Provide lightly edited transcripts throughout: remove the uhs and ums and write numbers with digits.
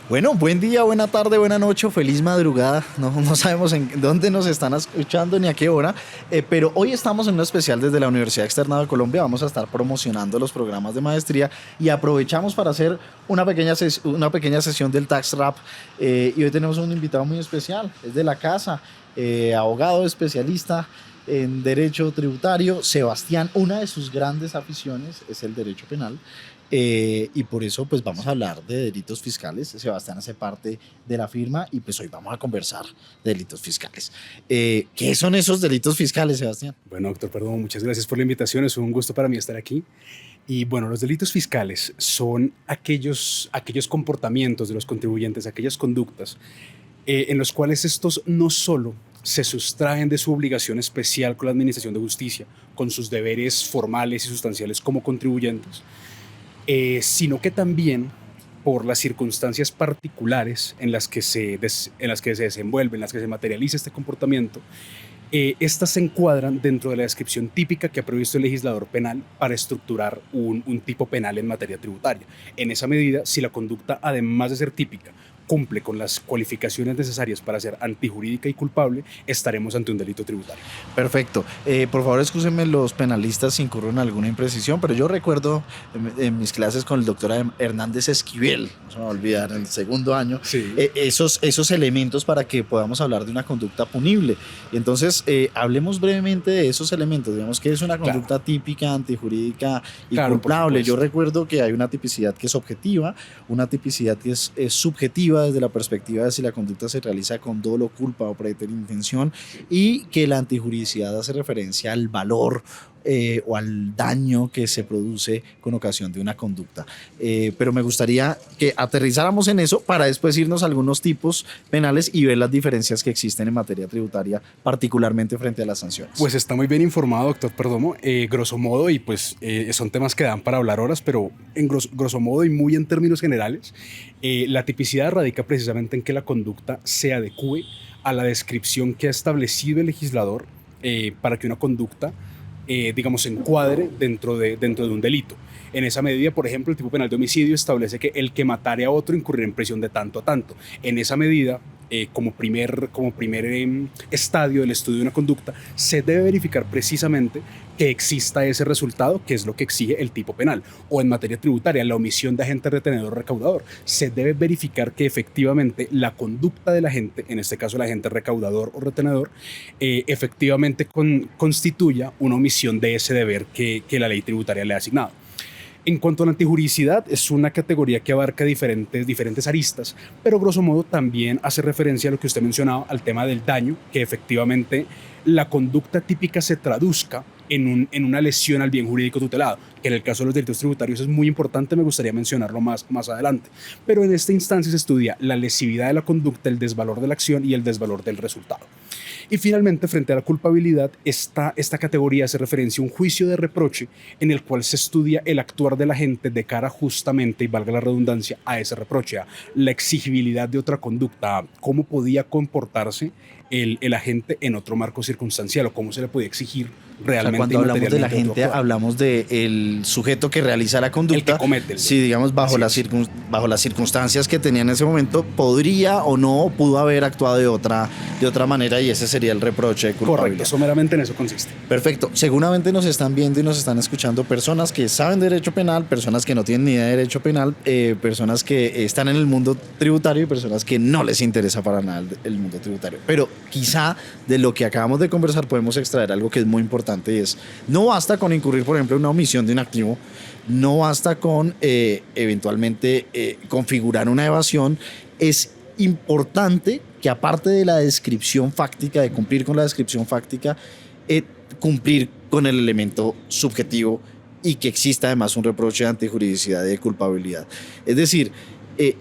Bueno, buen día, buena tarde, buena noche, feliz madrugada. No sabemos en dónde nos están escuchando ni a qué hora, pero hoy estamos en un especial desde la Universidad Externado de Colombia. Vamos a estar promocionando los programas de maestría y aprovechamos para hacer una pequeña sesión del Tax Rap. Y hoy tenemos un invitado muy especial, es de la casa, abogado especialista en derecho tributario. Sebastián, una de sus grandes aficiones es el derecho penal. Y por eso pues vamos a hablar de delitos fiscales. Sebastián hace parte de la firma y pues hoy vamos a conversar de delitos fiscales. ¿Qué son esos delitos fiscales, Sebastián? Bueno, doctor Perdón, muchas gracias por la invitación. Es un gusto para mí estar aquí. Y bueno, los delitos fiscales son aquellos comportamientos de los contribuyentes, aquellas conductas en los cuales estos no solo se sustraen de su obligación especial con la Administración de Justicia, con sus deberes formales y sustanciales como contribuyentes, sino que también por las circunstancias particulares en las que se desenvuelve, en las que se materializa este comportamiento, estas se encuadran dentro de la descripción típica que ha previsto el legislador penal para estructurar un tipo penal en materia tributaria. En esa medida, si la conducta, además de ser típica, cumple con las cualificaciones necesarias para ser antijurídica y culpable, estaremos ante un delito tributario. Perfecto. Por favor, excúsenme los penalistas si incurren en alguna imprecisión, pero yo recuerdo en mis clases con el doctor Hernández Esquivel, no se me va a olvidar, en el segundo año, Sí. esos elementos para que podamos hablar de una conducta punible. Y entonces, hablemos brevemente de esos elementos. Digamos que es una conducta típica, antijurídica y culpable. Yo recuerdo que hay una tipicidad que es objetiva, una tipicidad que es subjetiva desde la perspectiva de si la conducta se realiza con dolo, culpa o preterintención, y que la antijuridicidad hace referencia al valor o al daño que se produce con ocasión de una conducta. Pero me gustaría que aterrizáramos en eso para después irnos a algunos tipos penales y ver las diferencias que existen en materia tributaria, particularmente frente a las sanciones. Pues está muy bien informado, doctor Perdomo, grosso modo, y pues son temas que dan para hablar horas, pero en grosso modo y muy en términos generales, la tipicidad radica precisamente en que la conducta se adecue a la descripción que ha establecido el legislador para que una conducta digamos, se encuadre dentro de un delito. En esa medida, por ejemplo, el tipo penal de homicidio establece que el que matare a otro incurrirá en prisión de tanto a tanto. En esa medida, como primer estadio del estudio de una conducta, se debe verificar precisamente que exista ese resultado, que es lo que exige el tipo penal. O en materia tributaria, la omisión de agente retenedor recaudador. Se debe verificar que efectivamente la conducta del agente, en este caso el agente recaudador o retenedor, efectivamente constituya una omisión de ese deber que la ley tributaria le ha asignado. En cuanto a la antijuridicidad, es una categoría que abarca diferentes aristas, pero grosso modo también hace referencia a lo que usted mencionaba, al tema del daño, que efectivamente la conducta típica se traduzca en una lesión al bien jurídico tutelado, que en el caso de los delitos tributarios es muy importante, me gustaría mencionarlo más adelante. Pero en esta instancia se estudia la lesividad de la conducta, el desvalor de la acción y el desvalor del resultado. Y finalmente, frente a la culpabilidad, esta categoría hace referencia a un juicio de reproche en el cual se estudia el actuar de la gente de cara justamente, y valga la redundancia, a ese reproche, a la exigibilidad de otra conducta, cómo podía comportarse el agente en otro marco circunstancial o cómo se le podía exigir realmente. O sea, cuando hablamos de la gente, hablamos del sujeto que realiza la conducta. El que comete. Si, digamos, bajo las circunstancias que tenía en ese momento, podría o no, pudo haber actuado de otra manera, y ese sería el reproche de culpabilidad. Correcto, someramente en eso consiste. Perfecto. Seguramente nos están viendo y nos están escuchando personas que saben de derecho penal, personas que no tienen ni idea de derecho penal, personas que están en el mundo tributario y personas que no les interesa para nada el mundo tributario. Pero quizá de lo que acabamos de conversar podemos extraer algo que es muy importante, y es: no basta con incurrir, por ejemplo, en una omisión de un activo, no basta con eventualmente configurar una evasión. Es importante que, aparte de la descripción fáctica, de cumplir con la descripción fáctica, cumplir con el elemento subjetivo, y que exista además un reproche de antijuridicidad y de culpabilidad. Es decir,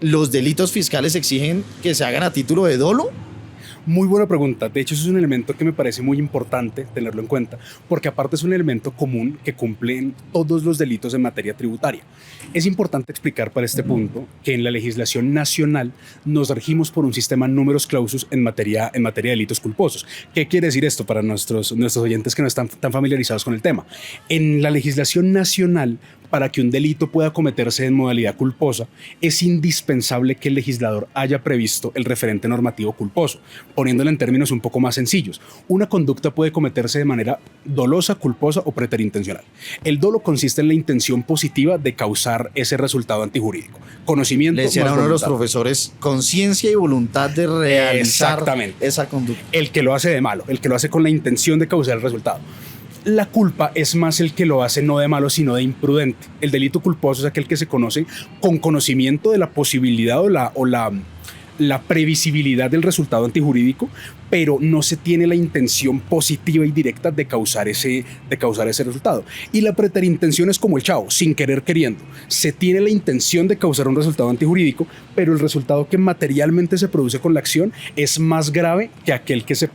¿los delitos fiscales exigen que se hagan a título de dolo? Muy buena pregunta. De hecho, eso es un elemento que me parece muy importante tenerlo en cuenta, porque aparte es un elemento común que cumplen todos los delitos en materia tributaria. Es importante explicar para este punto que en la legislación nacional nos regimos por un sistema numerus clausus en materia de delitos culposos. ¿Qué quiere decir esto para nuestros oyentes que no están tan familiarizados con el tema? En la legislación nacional, para que un delito pueda cometerse en modalidad culposa, es indispensable que el legislador haya previsto el referente normativo culposo. Poniéndolo en términos un poco más sencillos, una conducta puede cometerse de manera dolosa, culposa o preterintencional. El dolo consiste en la intención positiva de causar ese resultado antijurídico. Conocimiento. Le decían a uno de los profesores, conciencia y voluntad de realizar esa conducta. El que lo hace de malo, el que lo hace con la intención de causar el resultado. La culpa es más el que lo hace no de malo, sino de imprudente. El delito culposo es aquel que se conoce con conocimiento de la posibilidad o la previsibilidad del resultado antijurídico, pero no se tiene la intención positiva y directa de causar ese resultado. Y la preterintención es como el chavo, sin querer queriendo. Se tiene la intención de causar un resultado antijurídico, pero el resultado que materialmente se produce con la acción es más grave que aquel que se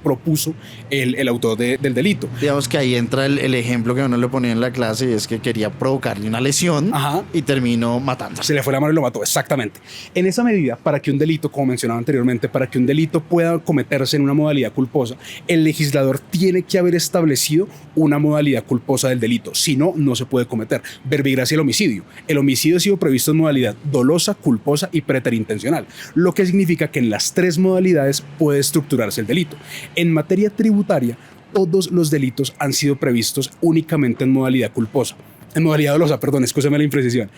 propuso el autor del delito. Digamos que ahí entra el ejemplo que uno le ponía en la clase, y es que quería provocarle una lesión. Ajá. Y terminó matando. Se le fue la mano y lo mató, exactamente. En esa medida, para que un delito, como mencionaba anteriormente, para que un delito pueda cometerse en una modalidad culposa, el legislador tiene que haber establecido una modalidad culposa del delito. Si no, no se puede cometer. Verbigracia el homicidio. El homicidio ha sido previsto en modalidad dolosa, culposa y preterintencional, lo que significa que en las tres modalidades puede estructurarse el delito. En materia tributaria, todos los delitos han sido previstos únicamente en modalidad culposa. En modalidad dolosa, perdón, escúchame la imprecisión.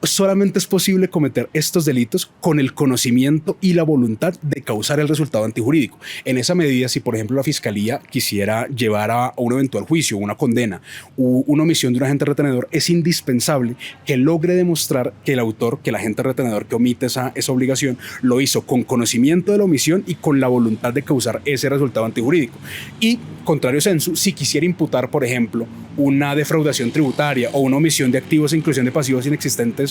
Solamente es posible cometer estos delitos con el conocimiento y la voluntad de causar el resultado antijurídico. En esa medida, si por ejemplo la fiscalía quisiera llevar a un eventual juicio, una condena o una omisión de un agente retenedor, es indispensable que logre demostrar que el autor, que el agente retenedor que omite esa obligación, lo hizo con conocimiento de la omisión y con la voluntad de causar ese resultado antijurídico. Y, contrario sensu, si quisiera imputar, por ejemplo, una defraudación tributaria o una omisión de activos e inclusión de pasivos inexistentes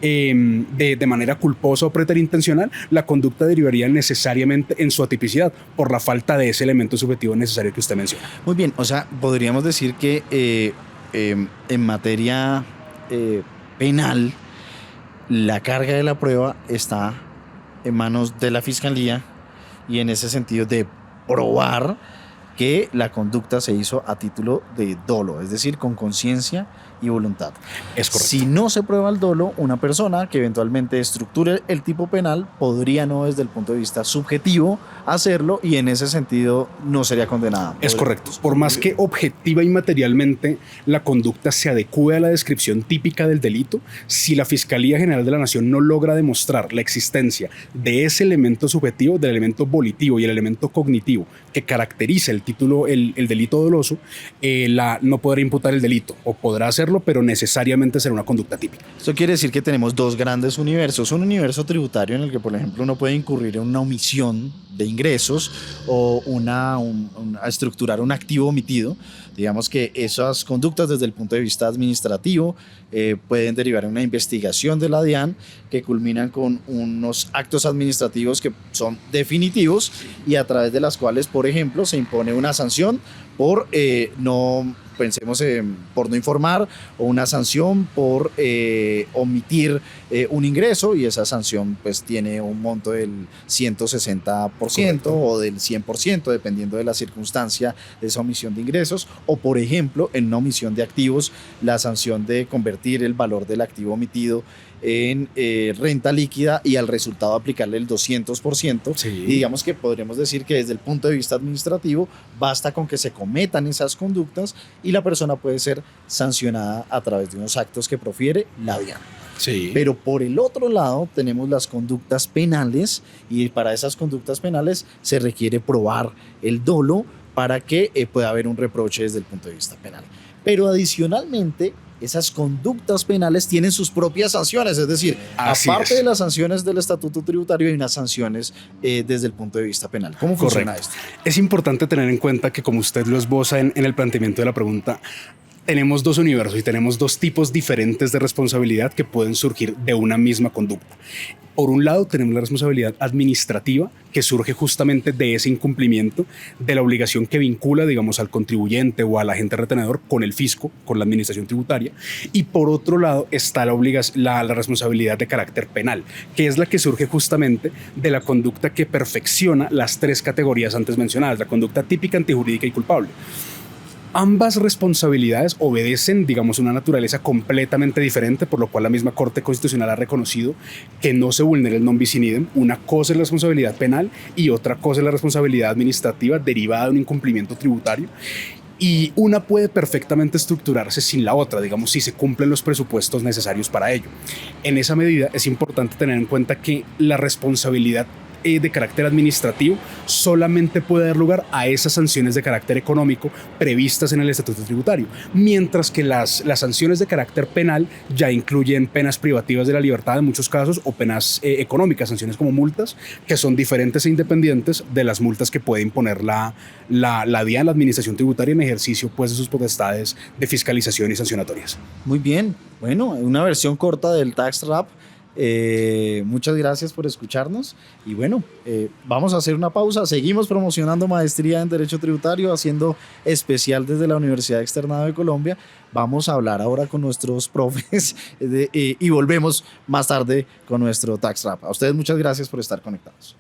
de manera culposa o preterintencional, la conducta derivaría necesariamente en su atipicidad por la falta de ese elemento subjetivo necesario que usted menciona. Muy bien, o sea, podríamos decir que en materia penal, la carga de la prueba está en manos de la fiscalía y en ese sentido de probar que la conducta se hizo a título de dolo, es decir, con conciencia y voluntad. Es correcto. Si no se prueba el dolo, una persona que eventualmente estructure el tipo penal podría no desde el punto de vista subjetivo hacerlo y en ese sentido no sería condenada. Es correcto. Por más que objetiva y materialmente la conducta se adecue a la descripción típica del delito, si la Fiscalía General de la Nación no logra demostrar la existencia de ese elemento subjetivo, del elemento volitivo y el elemento cognitivo que caracteriza el delito doloso, no podrá imputar el delito o podrá hacerlo, pero necesariamente será una conducta típica. Esto quiere decir que tenemos dos grandes universos. Un universo tributario en el que, por ejemplo, uno puede incurrir en una omisión de ingresos o a estructurar un activo omitido. Digamos que esas conductas desde el punto de vista administrativo pueden derivar en una investigación de la DIAN que culminan con unos actos administrativos que son definitivos y a través de las cuales, por ejemplo, se impone una sanción por por no informar o una sanción por omitir un ingreso y esa sanción pues tiene un monto del 160% Correcto. O del 100% dependiendo de la circunstancia de esa omisión de ingresos o por ejemplo en una omisión de activos la sanción de convertir el valor del activo omitido en renta líquida y al resultado aplicarle el 200%. Sí. Y digamos que podríamos decir que desde el punto de vista administrativo basta con que se cometan esas conductas y la persona puede ser sancionada a través de unos actos que profiere la DIAN. Sí. Pero por el otro lado tenemos las conductas penales y para esas conductas penales se requiere probar el dolo para que pueda haber un reproche desde el punto de vista penal. Pero adicionalmente esas conductas penales tienen sus propias sanciones, es decir, aparte de las sanciones del Estatuto Tributario hay unas sanciones desde el punto de vista penal. ¿Cómo funciona esto? Es importante tener en cuenta que como usted lo esboza en el planteamiento de la pregunta, tenemos dos universos y tenemos dos tipos diferentes de responsabilidad que pueden surgir de una misma conducta. Por un lado, tenemos la responsabilidad administrativa que surge justamente de ese incumplimiento, de la obligación que vincula, digamos, al contribuyente o al agente retenedor con el fisco, con la administración tributaria. Y por otro lado está la responsabilidad de carácter penal, que es la que surge justamente de la conducta que perfecciona las tres categorías antes mencionadas, la conducta típica, antijurídica y culpable. Ambas responsabilidades obedecen, digamos, una naturaleza completamente diferente, por lo cual la misma Corte Constitucional ha reconocido que no se vulnera el non bis in idem. Una cosa es la responsabilidad penal y otra cosa es la responsabilidad administrativa derivada de un incumplimiento tributario. Y una puede perfectamente estructurarse sin la otra, digamos, si se cumplen los presupuestos necesarios para ello. En esa medida es importante tener en cuenta que la responsabilidad de carácter administrativo solamente puede dar lugar a esas sanciones de carácter económico previstas en el estatuto tributario, mientras que las sanciones de carácter penal ya incluyen penas privativas de la libertad en muchos casos o penas económicas, sanciones como multas, que son diferentes e independientes de las multas que puede imponer la DIAN, la Administración Tributaria, en ejercicio pues de sus potestades de fiscalización y sancionatorias. Muy bien, bueno, una versión corta del Tax Rap. Muchas gracias por escucharnos y bueno, vamos a hacer una pausa. Seguimos promocionando maestría en Derecho Tributario, haciendo especial desde la Universidad Externado de Colombia. Vamos a hablar ahora con nuestros profes y volvemos más tarde con nuestro Tax Rap. A ustedes muchas gracias por estar conectados.